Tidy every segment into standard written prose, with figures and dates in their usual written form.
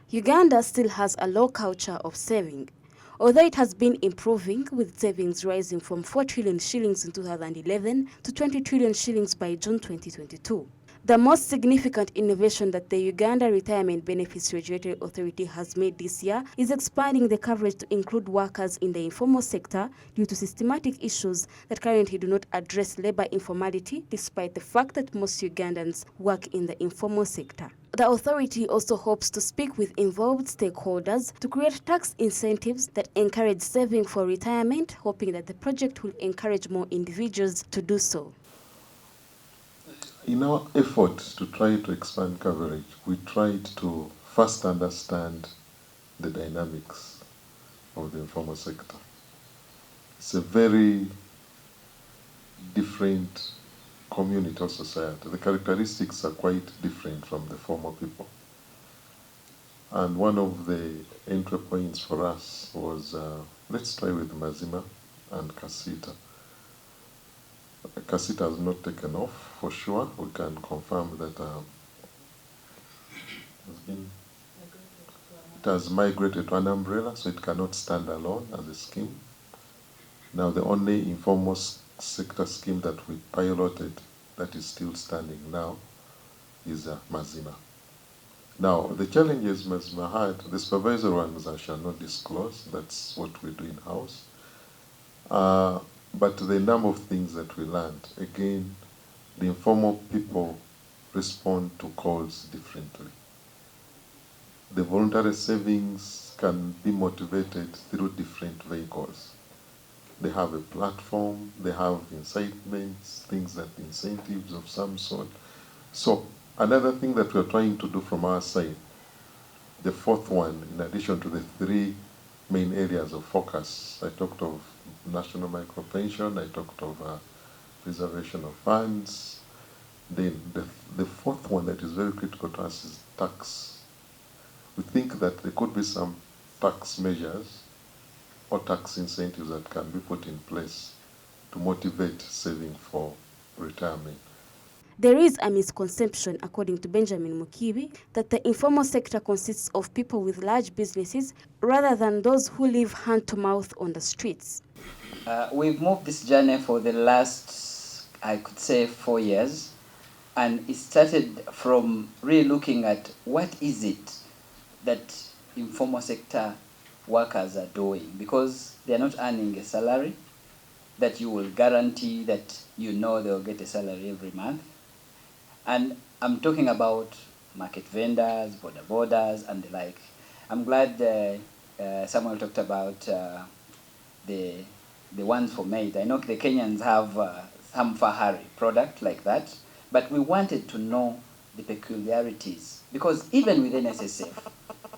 Uganda still has a low culture of saving, although it has been improving, with savings rising from 4 trillion shillings in 2011 to 20 trillion shillings by June 2022. The most significant innovation that the Uganda Retirement Benefits Regulatory Authority has made this year is expanding the coverage to include workers in the informal sector due to systematic issues that currently do not address labor informality, despite the fact that most Ugandans work in the informal sector. The authority also hopes to speak with involved stakeholders to create tax incentives that encourage saving for retirement, hoping that the project will encourage more individuals to do so. In our effort to try to expand coverage, we tried to first understand the dynamics of the informal sector. It's a very different community or society. The characteristics are quite different from the formal people. And one of the entry points for us was, let's try with Mazima and Kasita. Kasita has not taken off for sure. We can confirm that it has migrated to an umbrella, so it cannot stand alone as a scheme. Now, the only informal sector scheme that we piloted that is still standing now is Mazima. Now, the challenges Mazima had, the supervisory ones I shall not disclose. That's what we do in-house. But the number of things that we learned, again, the informal people respond to calls differently. The voluntary savings can be motivated through different vehicles. They have a platform, they have incitements, incentives of some sort. So another thing that we're trying to do from our side, the fourth one, in addition to the three main areas of focus, I talked of national micropension, I talked of preservation of funds. Then the fourth one that is very critical to us is tax. We think that there could be some tax measures or tax incentives that can be put in place to motivate saving for retirement. There is a misconception, according to Benjamin Mukibi, that the informal sector consists of people with large businesses rather than those who live hand-to-mouth on the streets. We've moved this journey for the last, I could say, 4 years, and it started from really looking at what is it that informal sector workers are doing, because they're not earning a salary that you will guarantee that you know they'll get a salary every month. And I'm talking about market vendors, border borders, and the like. I'm glad Samuel talked about the ones for maize. I know the Kenyans have some Fahari product like that, but we wanted to know the peculiarities, because even within SSF,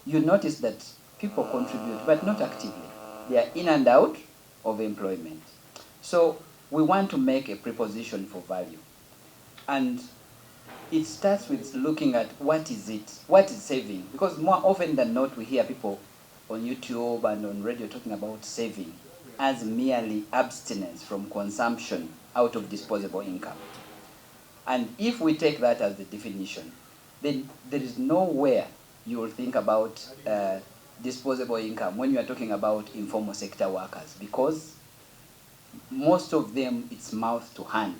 you notice that people contribute, but not actively. They are in and out of employment. So we want to make a preposition for value. And it starts with looking at what is saving, because more often than not we hear people on YouTube and on radio talking about saving as merely abstinence from consumption out of disposable income. And if we take that as the definition, then there is nowhere you will think about disposable income when you are talking about informal sector workers, because most of them it's mouth to hand.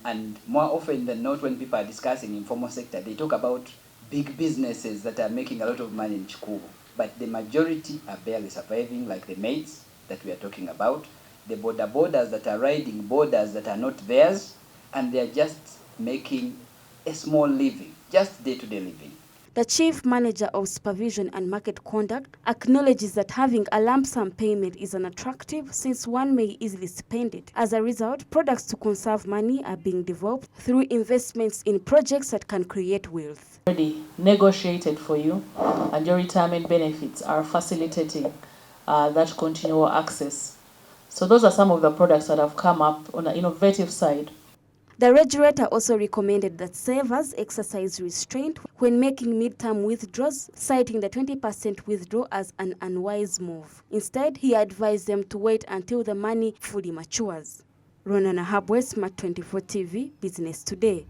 And more often than not, when people are discussing informal sector, they talk about big businesses that are making a lot of money in Chikubu. But the majority are barely surviving, like the maids that we are talking about, the border borders that are riding borders that are not theirs, and they are just making a small living, just day-to-day living. The Chief Manager of Supervision and Market Conduct acknowledges that having a lump sum payment is unattractive, since one may easily spend it. As a result, products to conserve money are being developed through investments in projects that can create wealth. Already negotiated for you, and your retirement benefits are facilitating that continual access. So those are some of the products that have come up on the innovative side. The regulator also recommended that savers exercise restraint when making mid-term withdrawals, citing the 20% withdrawal as an unwise move. Instead, he advised them to wait until the money fully matures. Ronah Nahabwe, Smart 24 TV, Business Today.